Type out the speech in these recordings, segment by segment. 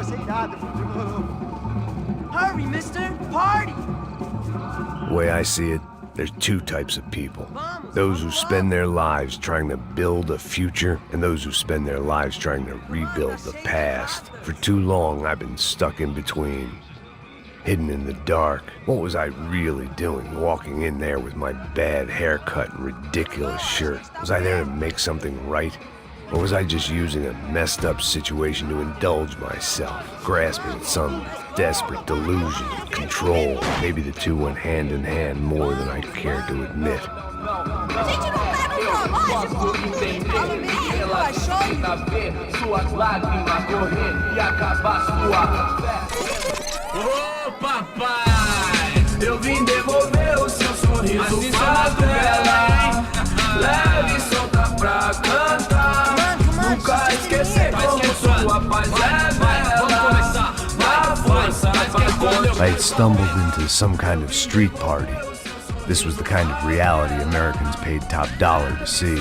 vai ser irado. Demorou. Hurry, mister! Party! The way I see it, there's two types of people. Those who spend their lives trying to build a future, and those who spend their lives trying to rebuild the past. For too long, I've been stuck in between. Hidden in the dark. What was I really doing walking in there with my bad haircut and ridiculous shirt? Was I there to make something right? Or was I just using a messed up situation to indulge myself, grasping at some desperate delusion of control? Maybe the two went hand in hand more than I cared to admit. Ô papai, eu vim devolver o seu sorriso favela. Leve e solta pra cantar. Nunca esquecer como sua paz é bela. Na força I had stumbled into some kind of street party. This was the kind of reality Americans paid top dollar to see.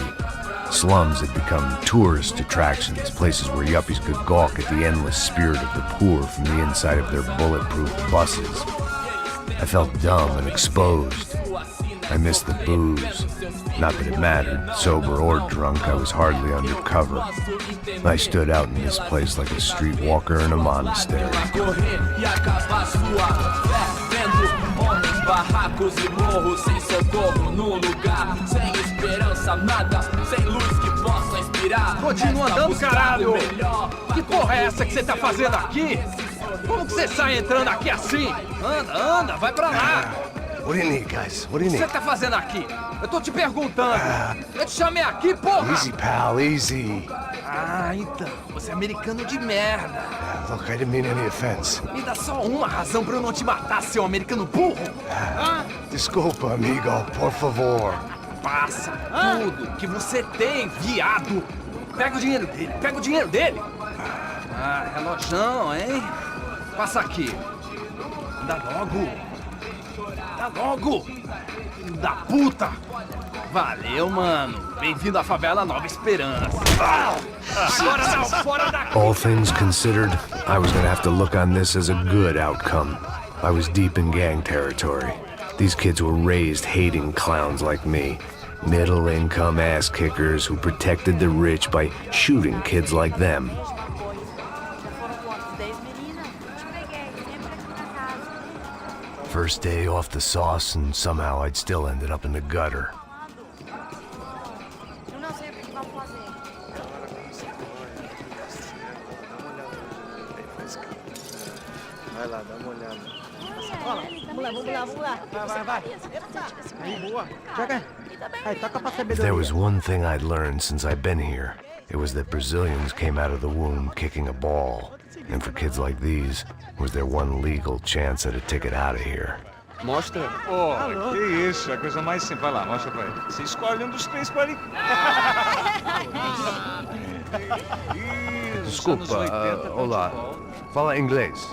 Slums had become tourist attractions, places where yuppies could gawk at the endless spirit of the poor from the inside of their bulletproof buses. I felt dumb and exposed. I missed the booze. Not that it mattered, sober or drunk, I was hardly undercover. I stood out in this place like a streetwalker in a monastery. barracos e morros, sem socorro no lugar, sem esperança, nada, sem luz que possa inspirar. Continua andando, caralho! Que porra é essa que você tá fazendo aqui? Como que você sai entrando aqui assim? Anda, vai pra lá! What do you need, guys? What do you O que need? você tá fazendo aqui? Eu tô te perguntando. Eu te chamei aqui, porra! Easy, pal, easy. Ah, então, você é americano de merda. Look, I didn't mean any offense. Me dá só uma razão pra eu não te matar, seu americano burro. Desculpa, amigo, por favor. Passa tudo que você tem, viado. Pega o dinheiro dele, Ah, relojão, hein? Passa aqui. Dá logo. Filho da puta. Valeu, mano. Bem-vindo à favela Nova Esperança. Agora não, fora daqui. All things considered, I was gonna have to look on this as a good outcome. I was deep in gang territory. These kids were raised hating clowns like me. Middle-income ass-kickers who protected the rich by shooting kids like them. First day off the sauce, and somehow I'd still ended up in the gutter. Vai lá, dá uma olhada. Vamos lá. Vai. Aí, boa. Joga. Aí, toca pra If sabedoria. there was one thing I'd learned since I've been here, it was that Brazilians came out of the womb kicking a ball. And for kids like these, was their one legal chance at a ticket out of here. Mostra. Pô, que isso, é a coisa mais simples. Vai lá, mostra pra ele. Você escolhe um dos três pra ele. Desculpa, olá. Fala inglês.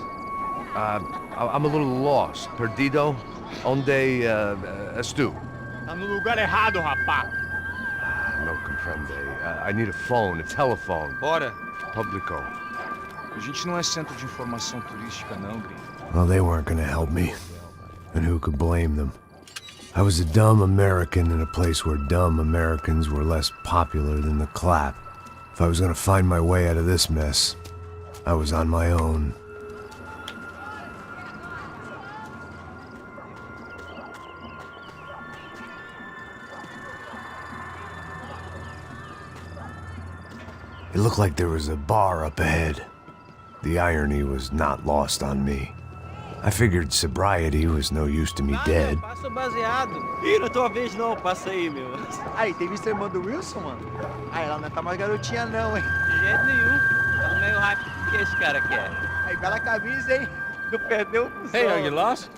I'm a little lost. Perdido? Onde estou? Tá no lugar errado, rapá. No comprende. I need a phone, a telephone. Bora. Publico. A gente não é centro de informação turística, não, gringo. Well, they weren't gonna help me. And who could blame them? I was a dumb American in a place where dumb Americans were less popular than the clap. If I was gonna find my way out of this mess, I was on my own. It looked like there was a bar up ahead. The irony was not lost on me. I figured sobriety was no use to me dead. Passa o baseado. Ih, não é tua vez não, passa aí, meu. Aí, tem visto a irmã do Wilson, mano? Aí, ela não tá mais garotinha, não, hein? De jeito nenhum. Tá no meio hype. O que esse cara quer? Aí, bela camisa, hein? Não perdeu o cuzão. Hey, are you lost?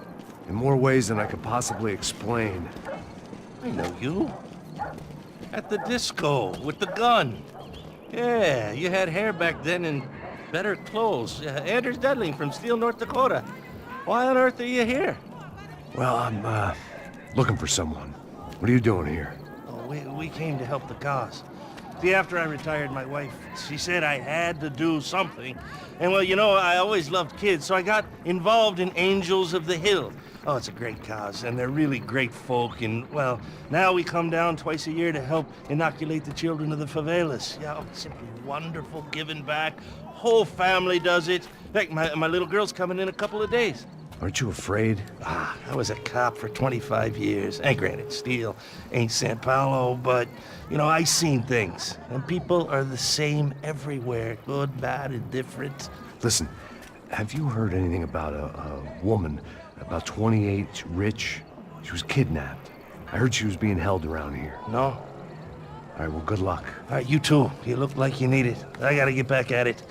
In more ways than I could possibly explain. I know you. At the disco, with the gun. Yeah, you had hair back then and better clothes. Anders Dudling from Steele, North Dakota. Why on earth are you here? Well, I'm, looking for someone. What are you doing here? Oh, we came to help the cause. See, after I retired, my wife, she said I had to do something. And well, you know, I always loved kids, so I got involved in Angels of the Hill. Oh, it's a great cause, and they're really great folk. And, well, now we come down twice a year to help inoculate the children of the favelas. Yeah, oh, it's simply wonderful giving back. Whole family does it. In fact, my little girl's coming in a couple of days. Aren't you afraid? I was a cop for 25 years. And granted, Steel ain't San Paulo, but, you know, I seen things. And people are the same everywhere. Good, bad, indifferent. Listen, have you heard anything about a woman, about 28, rich? She was kidnapped. I heard she was being held around here. No? All right, well, good luck. All right, you too. You look like you need it. I gotta get back at it.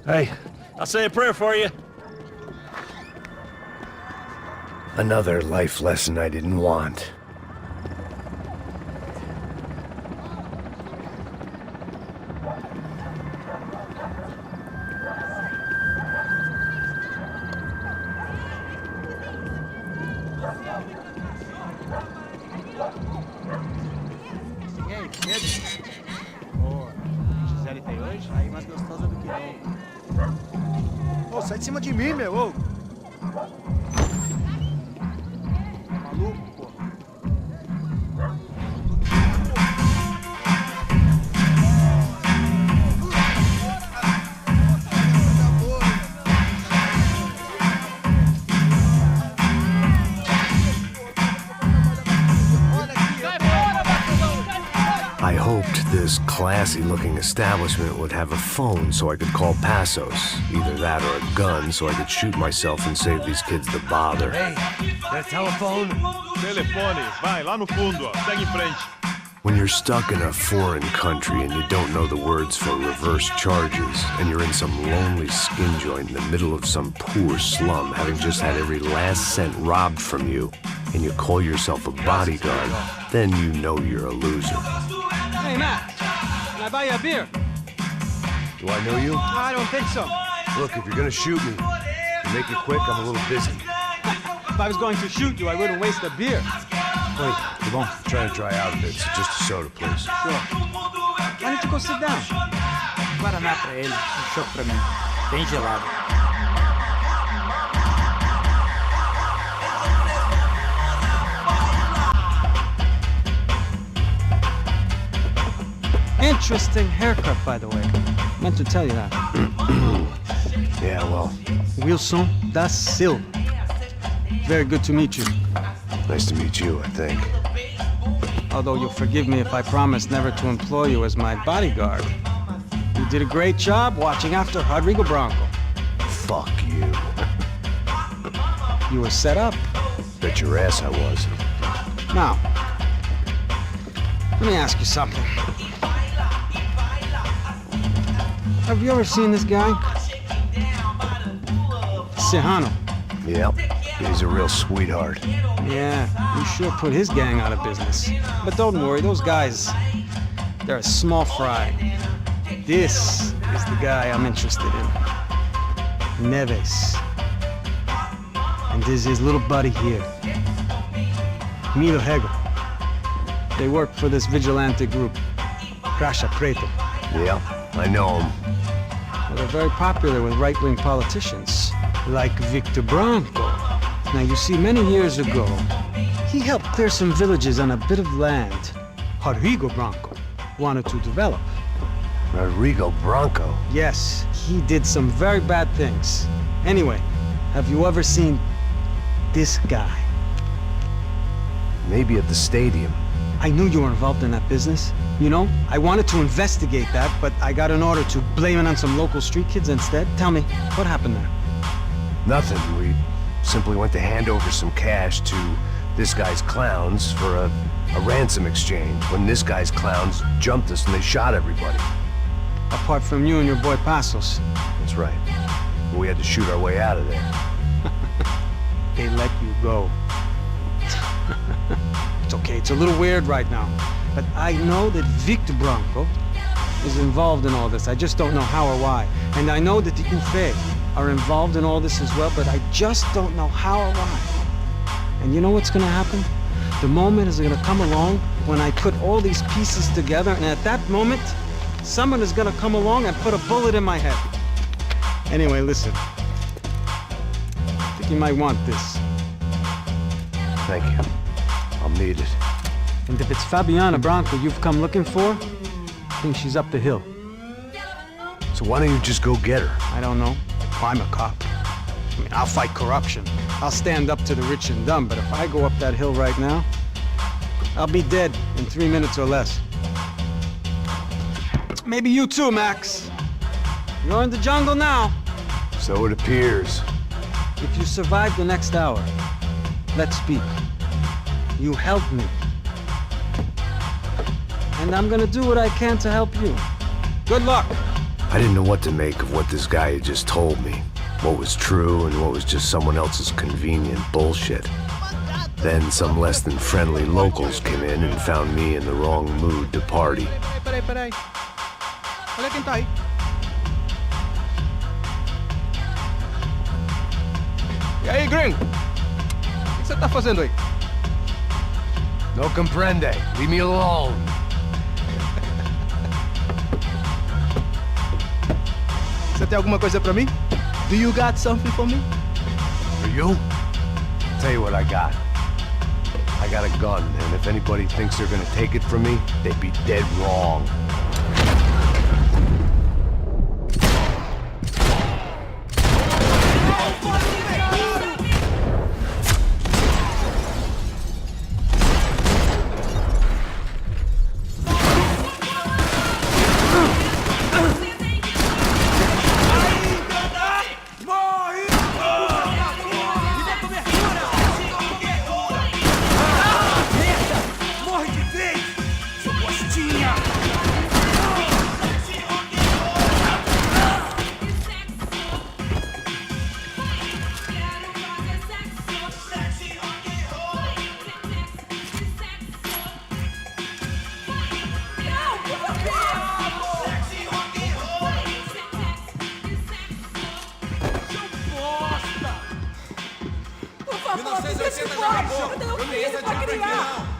All right, I'll say a prayer for you. Another life lesson I didn't want. Ei, Pedro. Ô, Gisele tem hoje? Aí mais gostosa do que não. Ô, sai de cima de mim, meu, ô. Maluco, pô. I hoped this classy-looking establishment would have a phone so I could call Passos. Either that or a gun so I could shoot myself and save these kids the bother. Hey, that telephone? Telefone, vai, lá no fundo, ó. Segue em frente. When you're stuck in a foreign country and you don't know the words for reverse charges, and you're in some lonely skin joint in the middle of some poor slum, having just had every last cent robbed from you, and you call yourself a bodyguard, then you know you're a loser. Hey, Matt. Can I buy you a beer? Do I know you? I don't think so. Look, if you're gonna shoot me, make it quick, I'm a little busy. If I was going to shoot you, I wouldn't waste a beer. Wait, come on. I'm trying to dry out a bit, so just a soda, please. Sure. Why don't you go sit down? Guaraná pra ele, chopp pra mim. Bem gelado. Interesting haircut, by the way. Meant to tell you that. Yeah, well, Wilson da Silva. Very good to meet you. nice to meet you, I think. Although you'll forgive me if I promise never to employ you as my bodyguard. You did a great job watching after Rodrigo Branco. Fuck you. You were set up. Bet your ass I was. Now, let me ask you something. Have you ever seen this guy? Serrano. Yep, he's a real sweetheart. Yeah, you sure put his gang out of business. But don't worry, those guys, they're a small fry. This is the guy I'm interested in. Neves. And this is his little buddy here. Milo Hegel. They work for this vigilante group, Crasha Preto. Yep, I know him. Well, they're very popular with right-wing politicians, like Victor Branco. Now, you see, many years ago, he helped clear some villages on a bit of land Rodrigo Branco wanted to develop. Rodrigo Branco? Yes, he did some very bad things. Anyway, have you ever seen this guy? Maybe at the stadium. I knew you were involved in that business. You know, I wanted to investigate that, but I got an order to blame it on some local street kids instead. Tell me, what happened there? Nothing. We simply went to hand over some cash to this guy's clowns for a ransom exchange when this guy's clowns jumped us and they shot everybody. Apart from you and your boy Passos. That's right. We had to shoot our way out of there. They let you go. It's okay, it's a little weird right now. But I know that Victor Branco is involved in all this. I just don't know how or why. And I know that the UFE are involved in all this as well, but I just don't know how or why. And you know what's gonna happen? The moment is gonna come along when I put all these pieces together, and at that moment, someone is gonna come along and put a bullet in my head. Anyway, listen. I think you might want this. Thank you. I'll need it. And if it's Fabiana Branco you've come looking for, I think she's up the hill. So why don't you just go get her? I don't know. I'm a cop. I mean, I'll fight corruption. I'll stand up to the rich and dumb, but if I go up that hill right now, I'll be dead in 3 minutes or less. Maybe you too, Max. You're in the jungle now. So it appears. If you survive the next hour, let's speak. You help me. And I'm gonna do what I can to help you. Good luck. I didn't know what to make of what this guy had just told me. What was true and what was just someone else's convenient bullshit. Then some less than friendly locals came in and found me in the wrong mood to party. Peraí. Olha quem tá aí. E aí, gringo? O que você tá fazendo aí? No comprende. Leave me alone. Você tem alguma coisa pra mim? Do you got something for me? For you? Tell you what I got. I got a gun, and if anybody thinks they're gonna take it from me, they'd be dead wrong.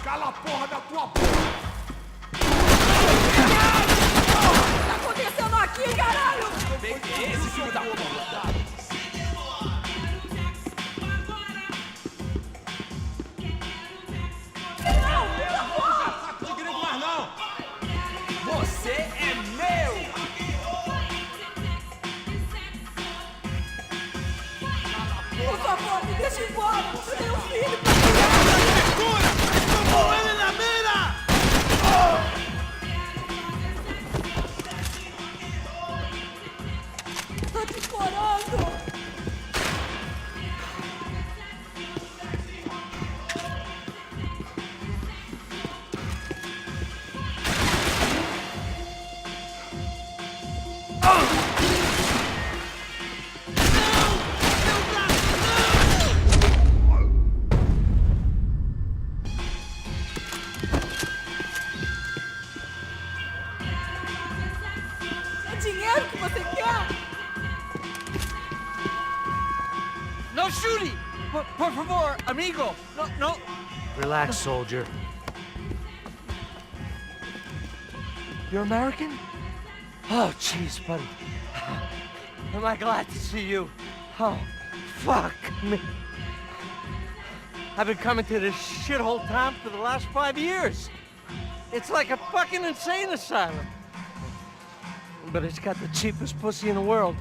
Cala a porra da tua boca! O que tá acontecendo aqui, caralho? Esse filho da puta! Você é meu! Por favor, me deixa embora. Eu tenho um filho pra criar. Segura! Tomou ele na mira! Tô te explorando. Dinheiro que você quer? No shooting! Por favor, amigo! No. Relax, soldier. You're American? Oh, jeez, buddy. Am I glad to see you? Oh, fuck me. I've been coming to this shithole town for the last 5 years. It's like a fucking insane asylum. But it's got the cheapest pussy in the world.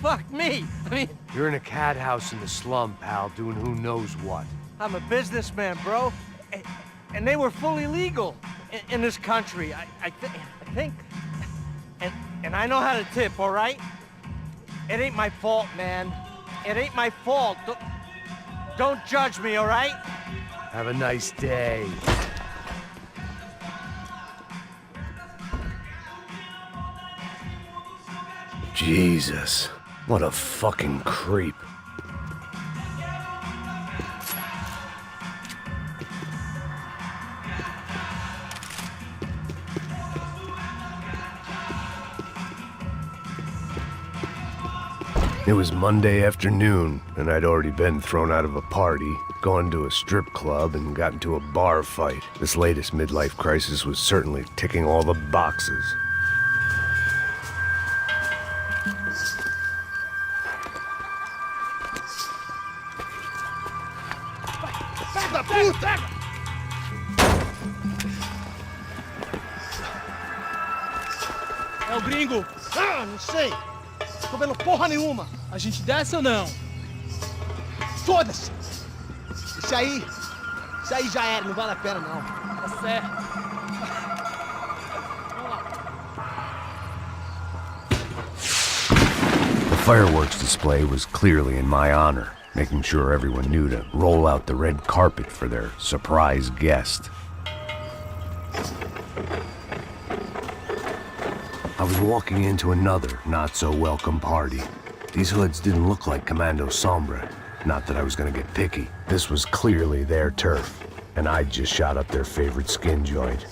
Fuck me. I mean, You're in a cat house in the slum, pal, doing who knows what. I'm a businessman, bro. And they were fully legal in this country. I think. And I know how to tip, all right? It ain't my fault, man. It ain't my fault. Don't judge me, all right? Have a nice day. Jesus, what a fucking creep. It was Monday afternoon, and I'd already been thrown out of a party, gone to a strip club, and got into a bar fight. This latest midlife crisis was certainly ticking all the boxes. É o gringo. Ah, não sei. Tô vendo porra nenhuma. A gente desce ou não? Foda-se. Isso aí já era, não vale a pena não. Tá certo. The fireworks display was clearly in my honor, making sure everyone knew to roll out the red carpet for their surprise guest. I was walking into another not-so-welcome party. These hoods didn't look like Commando Sombra. Not that I was gonna get picky. This was clearly their turf, and I'd just shot up their favorite skin joint.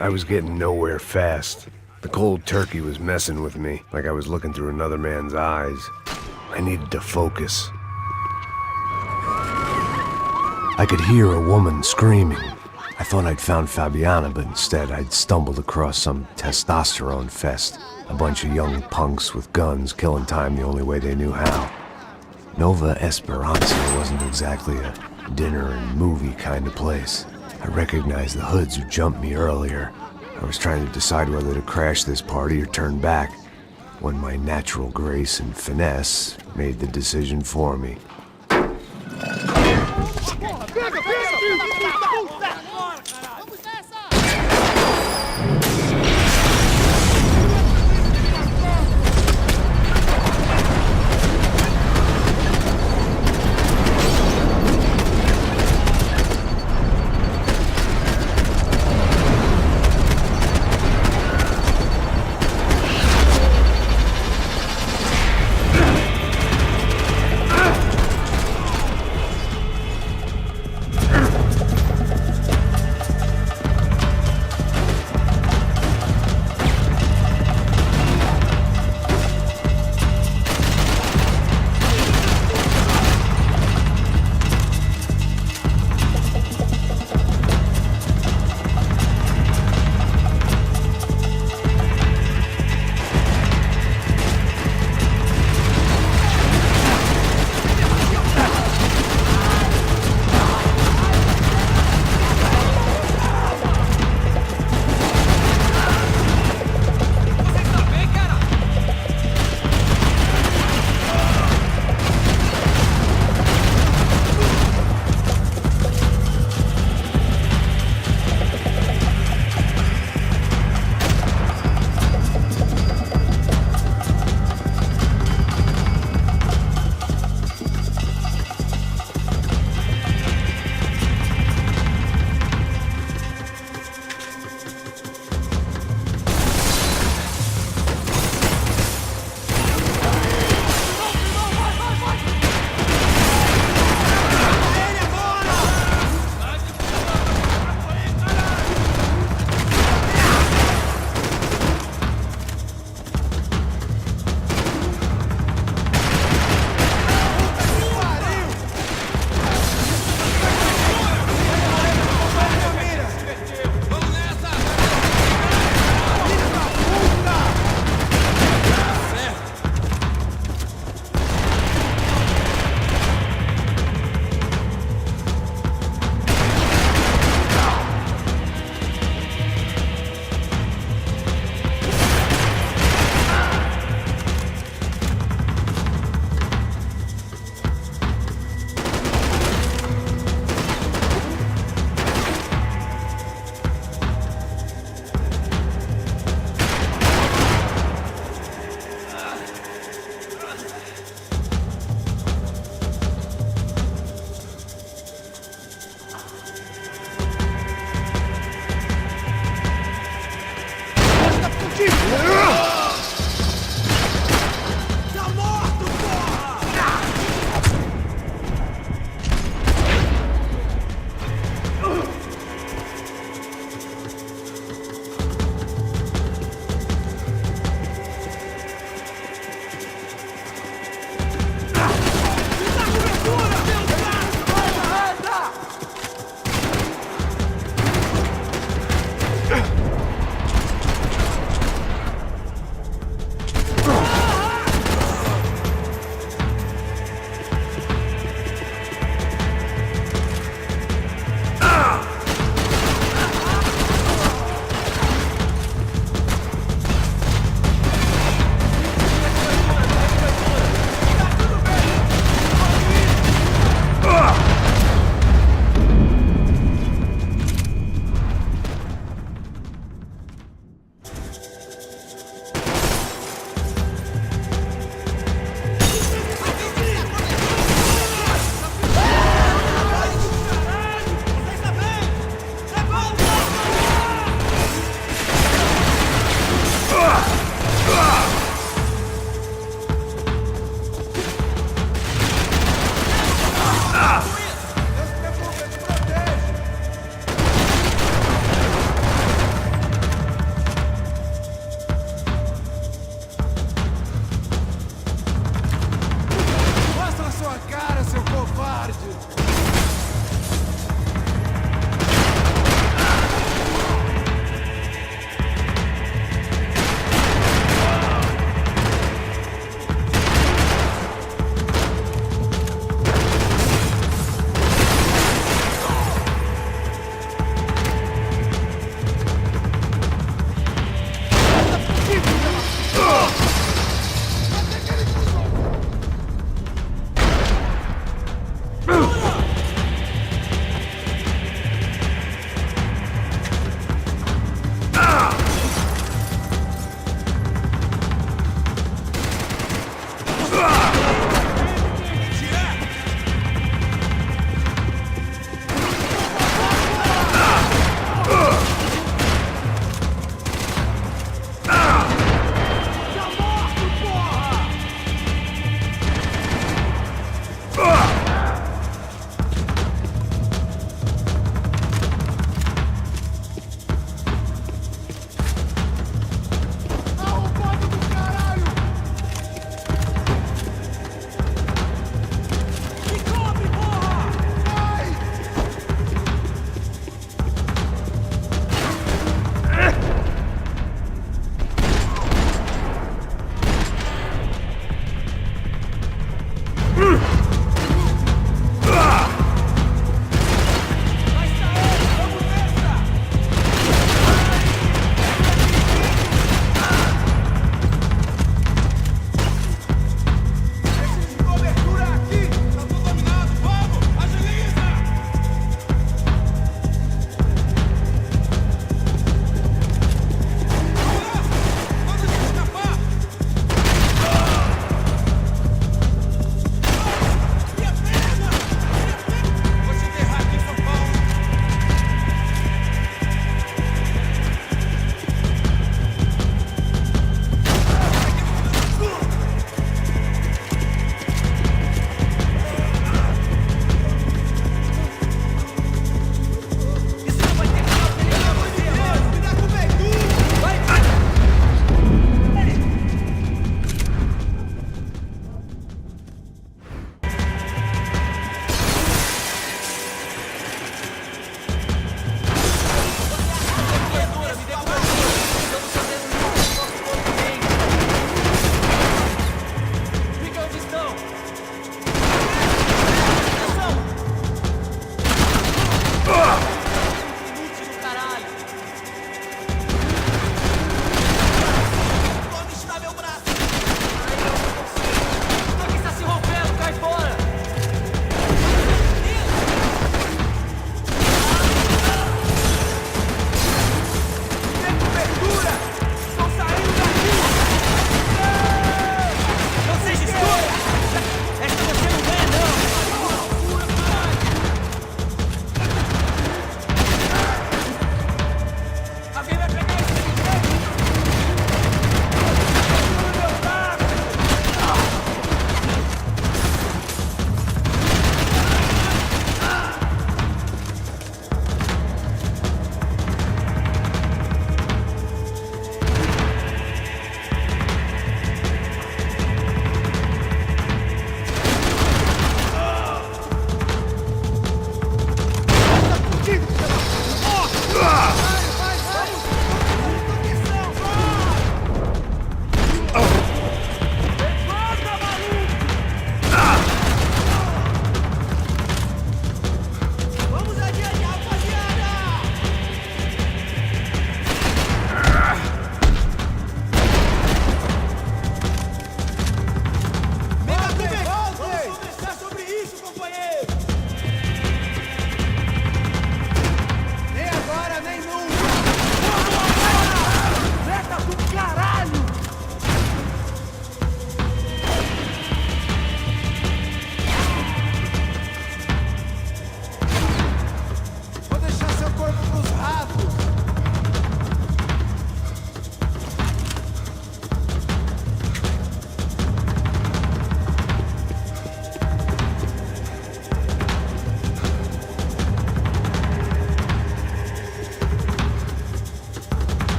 I was getting nowhere fast. The cold turkey was messing with me, like I was looking through another man's eyes. I needed to focus. I could hear a woman screaming. I thought I'd found Fabiana, but instead I'd stumbled across some testosterone fest. A bunch of young punks with guns killing time the only way they knew how. Nova Esperanza wasn't exactly a dinner and movie kind of place. I recognized the hoods who jumped me earlier. I was trying to decide whether to crash this party or turn back, when my natural grace and finesse made the decision for me.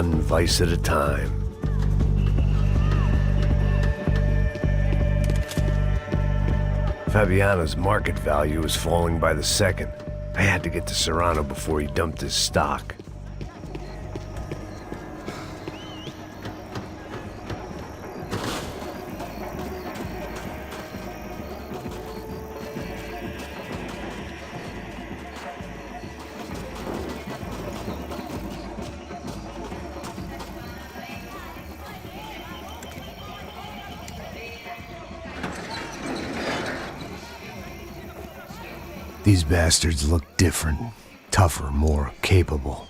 one vice at a time. Fabiano's market value was falling by the second. I had to get to Serrano before he dumped his stock. These bastards looked different, tougher, more capable.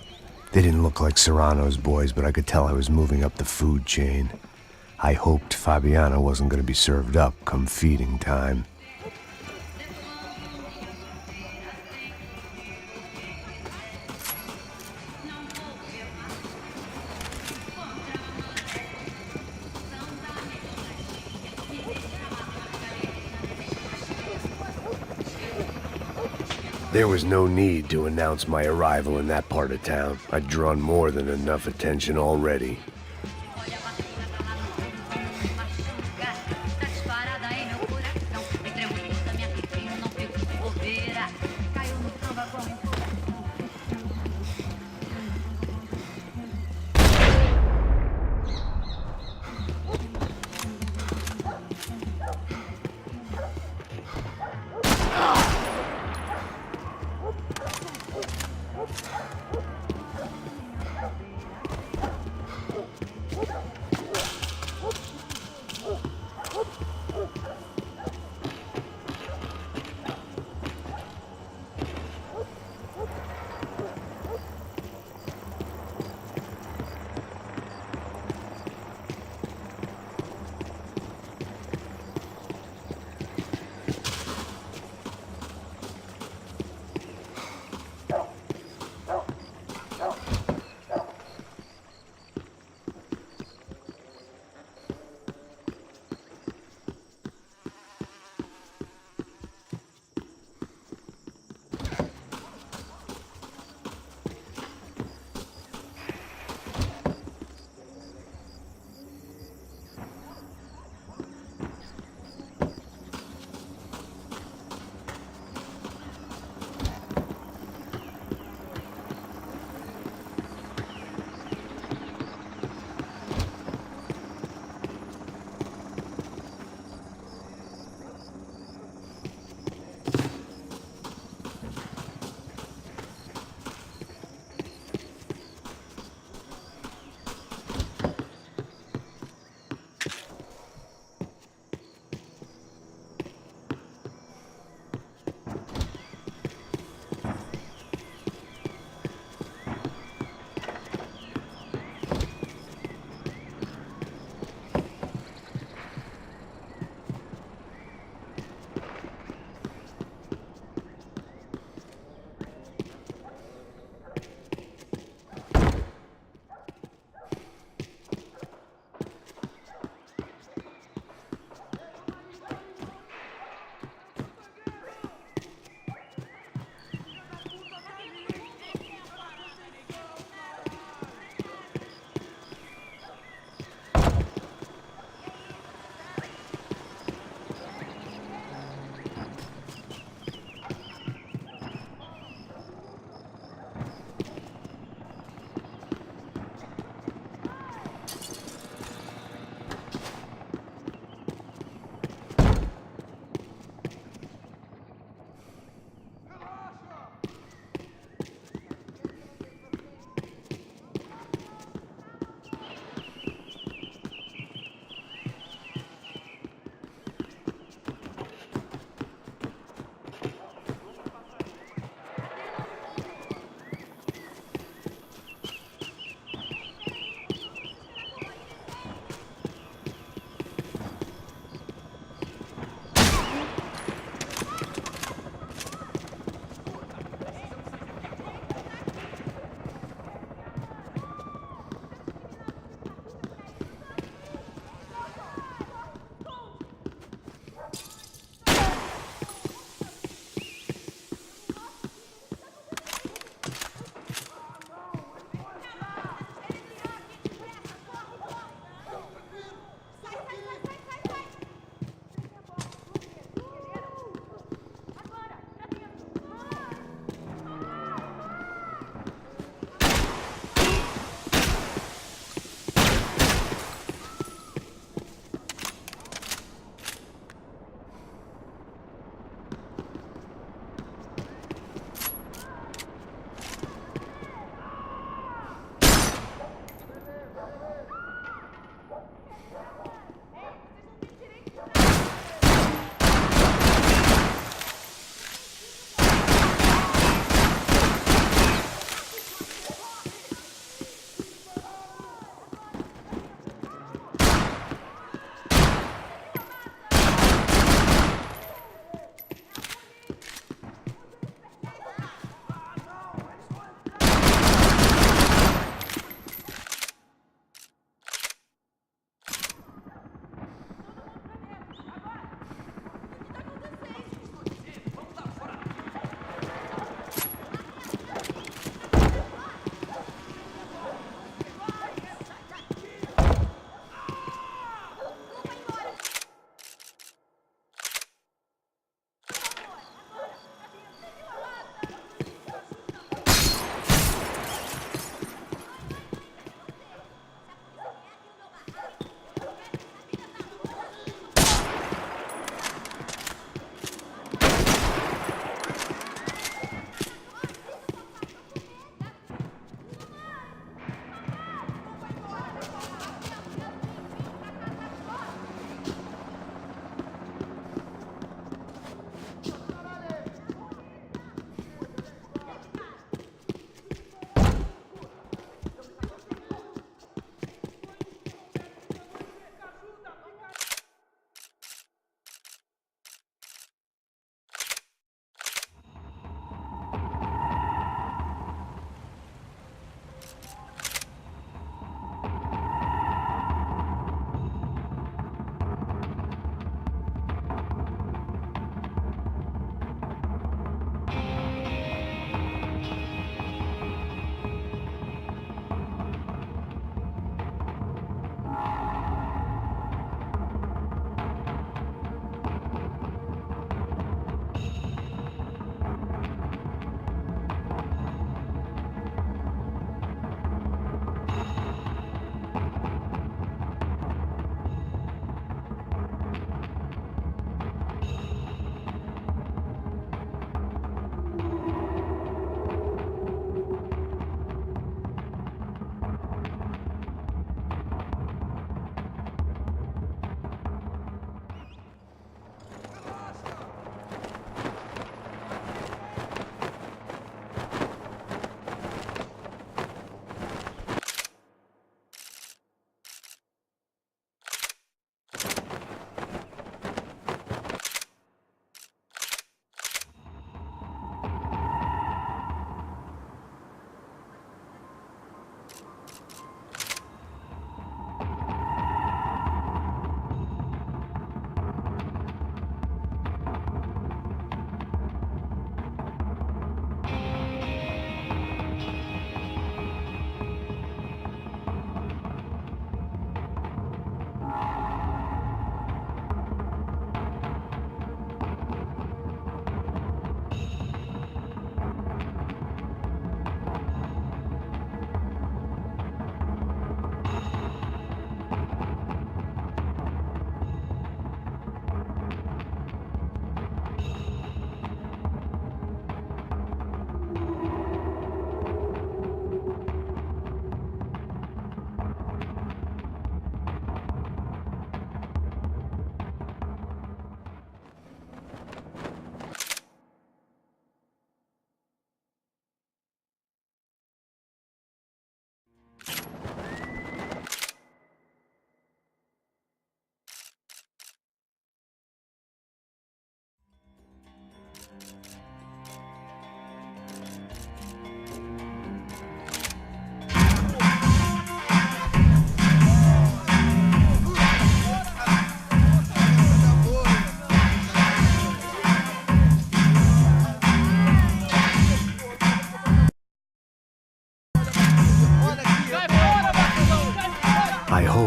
They didn't look like Serrano's boys, but I could tell I was moving up the food chain. I hoped Fabiano wasn't going to be served up come feeding time. There was no need to announce my arrival in that part of town. I'd drawn more than enough attention already.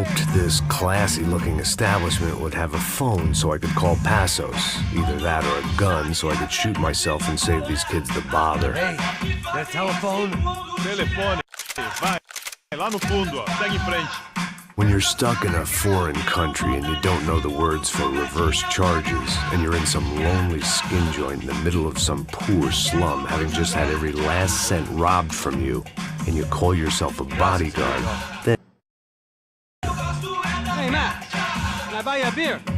hoped this classy-looking establishment would have a phone so I could call Passos. Either that or a gun so I could shoot myself and save these kids the bother. Hey, that telephone? Telefone. Vai. Lá no fundo, ó. Segue em frente. When you're stuck in a foreign country and you don't know the words for reverse charges, and you're in some lonely skin joint in the middle of some poor slum, having just had every last cent robbed from you, and you call yourself a bodyguard, then... Hey, Matt, can I buy you a beer?